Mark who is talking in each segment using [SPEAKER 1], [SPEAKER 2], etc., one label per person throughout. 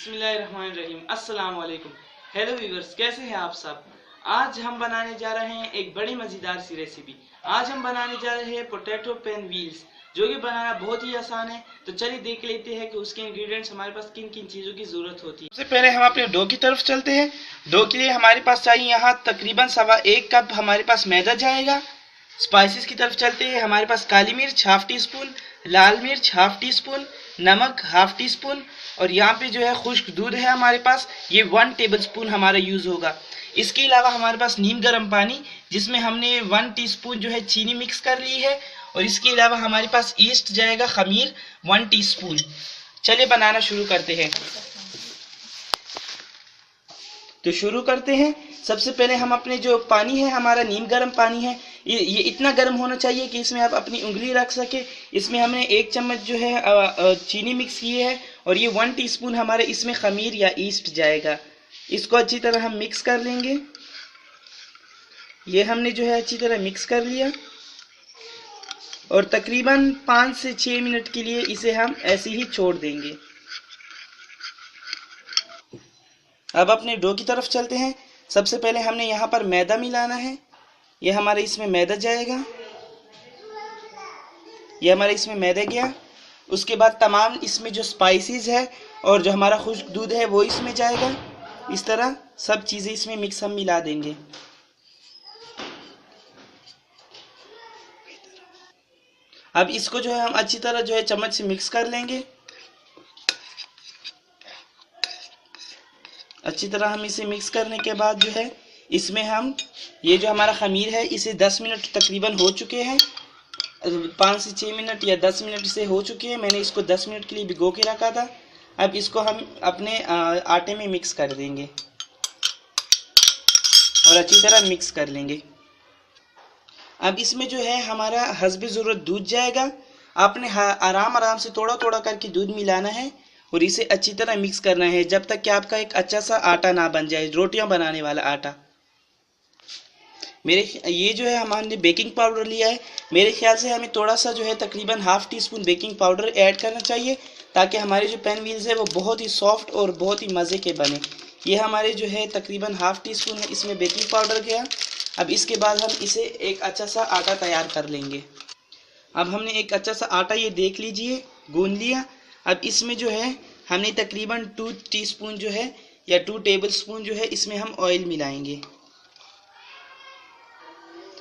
[SPEAKER 1] बिस्मिल्लाहिर्रहमानिर्रहीम। अस्सलाम वालेकुम। हेलो व्यूअर्स, कैसे हैं आप सब। आज हम बनाने जा रहे हैं एक बड़ी मज़ेदार सी रेसिपी। आज हम बनाने जा रहे हैं पोटैटो पेन व्हील्स, जो कि बनाना बहुत ही आसान है। तो चलिए देख लेते हैं कि उसके इंग्रेडिएंट्स हमारे पास किन किन चीज़ों की ज़रूरत होती है। सबसे पहले हम अपने डो की तरफ चलते हैं। डो के लिए हमारे पास चाहिए यहाँ तकरीबन 1.25 कप हमारे पास मैदा जाएगा। स्पाइसेस की तरफ चलते हैं। हमारे पास काली मिर्च हाफ टी स्पून, लाल मिर्च हाफ टी स्पून, नमक हाफ टी स्पून, और यहाँ पे जो है खुश्क दूध है हमारे पास, ये 1 टेबल स्पून हमारा यूज़ होगा। इसके अलावा हमारे पास नीम गर्म पानी, जिसमें हमने 1 टीस्पून जो है चीनी मिक्स कर ली है, और इसके अलावा हमारे पास ईस्ट जाएगा खमीर 1 टीस्पून। चलिए बनाना शुरू करते हैं। तो शुरू करते हैं। सबसे पहले हम अपने जो पानी है, हमारा नीम गर्म पानी है, ये इतना गर्म होना चाहिए कि इसमें आप अपनी उंगली रख सके। इसमें हमने 1 चम्मच जो है चीनी मिक्स की है, और ये 1 टीस्पून हमारे इसमें खमीर या ईस्ट जाएगा। इसको अच्छी तरह हम मिक्स कर लेंगे। ये हमने जो है अच्छी तरह मिक्स कर लिया, और तकरीबन 5 से 6 मिनट के लिए इसे हम ऐसे ही छोड़ देंगे। अब अपने डो की तरफ चलते हैं। सबसे पहले हमने यहाँ पर मैदा मिलाना है। ये हमारे इसमें मैदा जाएगा, ये हमारे इसमें मैदा गया। उसके बाद तमाम इसमें जो स्पाइसेस है और जो हमारा खुश्क दूध है वो इसमें जाएगा। इस तरह सब चीज़ें इसमें मिक्स हम मिला देंगे। अब इसको जो है हम अच्छी तरह जो है चम्मच से मिक्स कर लेंगे। अच्छी तरह हम इसे मिक्स करने के बाद जो है इसमें हम ये जो हमारा खमीर है, इसे 10 मिनट तकरीबन हो चुके हैं। 5 से 6 मिनट या 10 मिनट से हो चुके हैं। मैंने इसको 10 मिनट के लिए भिगो के रखा था। अब इसको हम अपने आटे में मिक्स कर देंगे और अच्छी तरह मिक्स कर लेंगे। अब इसमें जो है हमारा हस्बे ज़रूरत दूध जाएगा। आपने आराम से थोड़ा थोड़ा करके दूध मिलाना है और इसे अच्छी तरह मिक्स करना है, जब तक कि आपका एक अच्छा सा आटा ना बन जाए, रोटियां बनाने वाला आटा। ये जो है हमने बेकिंग पाउडर लिया है। मेरे ख्याल से हमें थोड़ा सा जो है तकरीबन half tea spoon baking powder add करना चाहिए, ताकि हमारे जो पेन व्हील्स है वो बहुत ही सॉफ्ट और बहुत ही मज़े के बने। ये हमारे जो है तकरीबन हाफ टी स्पून है इसमें बेकिंग पाउडर गया। अब इसके बाद हम इसे एक अच्छा सा आटा तैयार कर लेंगे। अब हमने एक अच्छा सा आटा, ये देख लीजिए, गूंद लिया। अब इसमें जो है हमने तकरीबन 2 टीस्पून जो है या 2 टेबल स्पून जो है इसमें हम ऑयल मिलाएंगे।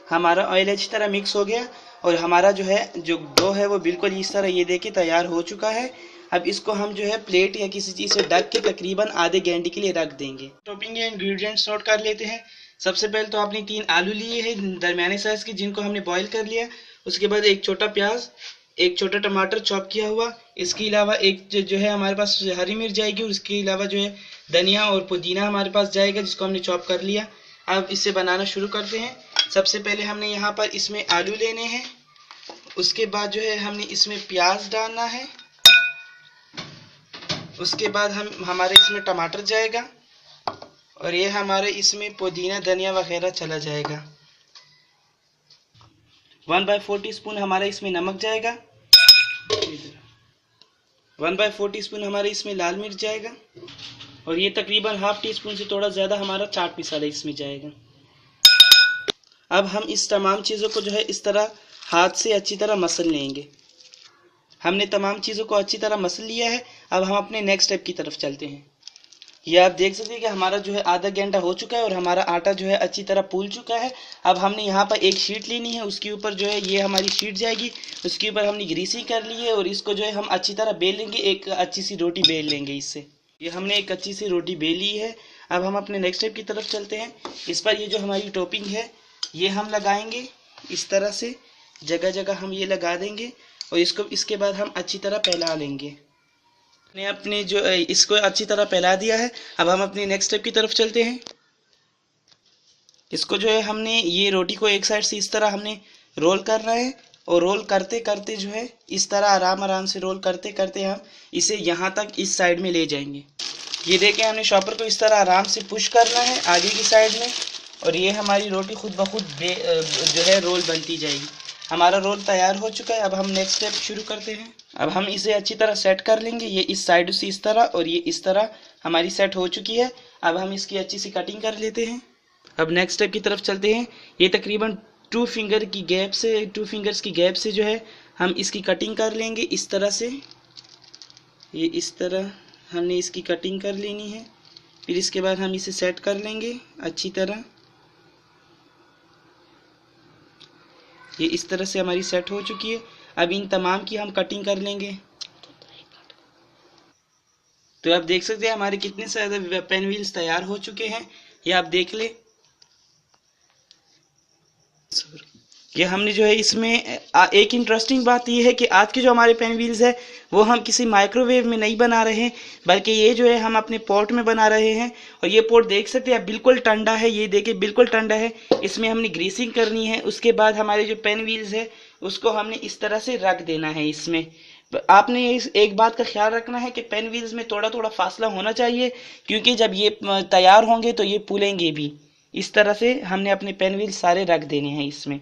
[SPEAKER 1] हमारा ऑयल अच्छी तरह मिक्स हो गया और हमारा जो है जो डो है वो बिल्कुल इस तरह ये देखिए तैयार हो चुका है। अब इसको हम जो है प्लेट या किसी चीज़ से ढक के तकरीबन आधे घंटे के लिए रख देंगे। टॉपिंग या इंग्रेडिएंट्स नोट कर लेते हैं। सबसे पहले तो आपने 3 आलू लिए हैं दरमियाने साइज़ के, जिनको हमने बॉईल कर लिया। उसके बाद 1 छोटा प्याज, 1 छोटा टमाटर चॉप किया हुआ। इसके अलावा एक जो है हमारे पास हरी मिर्च जाएगी। उसके अलावा जो है धनिया और पुदीना हमारे पास जाएगा, जिसको हमने चॉप कर लिया। अब इसे बनाना शुरू करते हैं। सबसे पहले हमने यहाँ पर इसमें आलू लेने हैं। उसके बाद जो है हमने इसमें प्याज डालना है। उसके बाद हमारे इसमें टमाटर जाएगा, और ये हमारे इसमें पुदीना धनिया वगैरह चला जाएगा। 1/4 टीस्पून हमारा इसमें नमक जाएगा। 1/4 टीस्पून हमारे इसमें लाल मिर्च जाएगा, और ये तकरीबन हाफ टी स्पून से थोड़ा ज़्यादा हमारा चाट मसाला इसमें जाएगा। अब हम इस तमाम चीज़ों को जो है इस तरह हाथ से अच्छी तरह मसल लेंगे। हमने तमाम चीज़ों को अच्छी तरह मसल लिया है। अब हम अपने नेक्स्ट स्टेप की तरफ चलते हैं। ये आप देख सकते हैं कि हमारा जो है आधा घंटा हो चुका है और हमारा आटा जो है अच्छी तरह फूल चुका है। अब हमने यहाँ पर एक शीट लेनी है। उसके ऊपर जो है ये हमारी शीट जाएगी। उसके ऊपर हमने ग्रीसिंग कर ली है, और इसको जो है हम अच्छी तरह बेल लेंगे। एक अच्छी सी रोटी बेल लेंगे इससे। ये हमने एक अच्छी सी रोटी बेल ली है। अब हम अपने नेक्स्ट स्टेप की तरफ चलते हैं। इस पर ये जो हमारी टॉपिंग है ये हम लगाएंगे। इस तरह से जगह जगह हम ये लगा देंगे, और इसके बाद हम अच्छी तरह फैला लेंगे। अपने जो इसको अच्छी तरह फैला दिया है। अब हम अपने नेक्स्ट स्टेप की तरफ चलते हैं। इसको जो है हमने ये रोटी को एक साइड से इस तरह हमने रोल करना है, और रोल करते करते जो है इस तरह आराम से रोल करते करते हम इसे यहाँ तक इस साइड में ले जाएंगे। ये देखें, हमने शॉपर को इस तरह आराम से पुश करना है आगे की साइड में, और ये हमारी रोटी खुद ब खुद जो है रोल बनती जाएगी। हमारा रोल तैयार हो चुका है। अब हम नेक्स्ट स्टेप शुरू करते हैं। अब हम इसे अच्छी तरह सेट कर लेंगे। ये इस साइड से इस तरह और ये इस तरह हमारी सेट हो चुकी है। अब हम इसकी अच्छी सी कटिंग कर लेते हैं। अब नेक्स्ट स्टेप की तरफ चलते हैं। ये तकरीबन 2 फिंगर्स की गैप से जो है हम इसकी कटिंग कर लेंगे इस तरह से। ये इस तरह हमने इसकी कटिंग कर लेनी है। फिर इसके बाद हम इसे सेट कर लेंगे अच्छी तरह। ये इस तरह से हमारी सेट हो चुकी है। अब इन तमाम की हम कटिंग कर लेंगे। तो आप देख सकते हैं हमारे कितने सारे पेन व्हील्स तैयार हो चुके हैं। ये आप देख ले। ये हमने जो है इसमें एक इंटरेस्टिंग बात ये है कि आज के जो हमारे पेन व्हील्स है वो हम किसी माइक्रोवेव में नहीं बना रहे हैं, बल्कि ये जो है हम अपने पॉट में बना रहे हैं। और ये पॉट देख सकते हैं बिल्कुल ठंडा है। ये देखिए बिल्कुल ठंडा है। इसमें हमने ग्रीसिंग करनी है। उसके बाद हमारे जो पेन व्हील्स है उसको हमने इस तरह से रख देना है। इसमें आपने एक बात का ख्याल रखना है कि पेन व्हील्स में थोड़ा थोड़ा फासला होना चाहिए, क्योंकि जब ये तैयार होंगे तो ये पुलेंगे भी। इस तरह से हमने अपने पेन व्हील्स सारे रख देने हैं। इसमें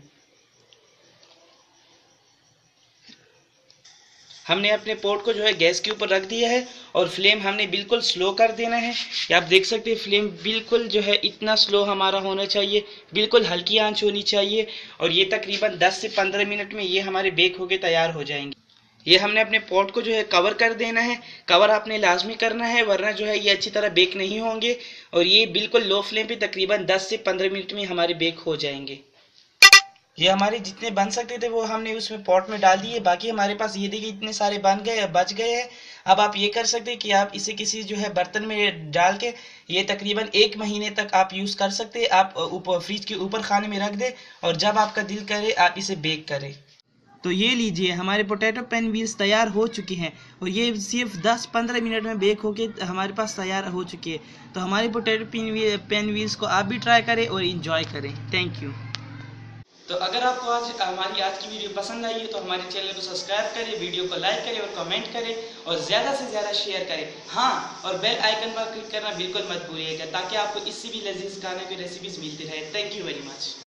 [SPEAKER 1] हमने अपने पोर्ट को जो है गैस के ऊपर रख दिया है और फ्लेम हमने बिल्कुल स्लो कर देना है। ये आप देख सकते हैं फ्लेम बिल्कुल जो है इतना स्लो हमारा होना चाहिए, बिल्कुल हल्की आंच होनी चाहिए। और ये तकरीबन 10 से 15 मिनट में ये हमारे बेक होके तैयार हो जाएंगे। ये हमने अपने पॉट को जो है कवर कर देना है। कवर आपने लाजमी करना है, वरना जो है ये अच्छी तरह बेक नहीं होंगे। और ये बिल्कुल लो फ्लेम पे तकरीबन 10 से 15 मिनट में हमारे बेक हो जाएंगे। ये हमारे जितने बन सकते थे वो हमने उसमें पॉट में डाल दिए। बाकी हमारे पास ये देखिए इतने सारे बन गए, बच गए हैं। अब आप ये कर सकते हैं कि आप इसे किसी जो है बर्तन में डाल के ये तकरीबन 1 महीने तक आप यूज़ कर सकते हैं। आप ऊपर फ्रिज के ऊपर खाने में रख दें और जब आपका दिल करे आप इसे बेक करें। तो ये लीजिए हमारे पोटैटो पेन व्हील्स तैयार हो चुके हैं और ये सिर्फ 10-15 मिनट में बेक होके हमारे पास तैयार हो चुकी है। तो हमारे पोटैटो पेन व्हील्स को आप भी ट्राई करें और इंजॉय करें। Thank you. तो अगर आपको हमारी आज की वीडियो पसंद आई है तो हमारे चैनल को सब्सक्राइब करें, वीडियो को लाइक करें और कमेंट करें और ज़्यादा से ज़्यादा शेयर करें। हाँ, और बेल आइकन पर क्लिक करना बिल्कुल मत भूलिएगा ताकि आपको इससे भी लजीज खाने की रेसिपीज़ मिलती रहे। Thank you very much.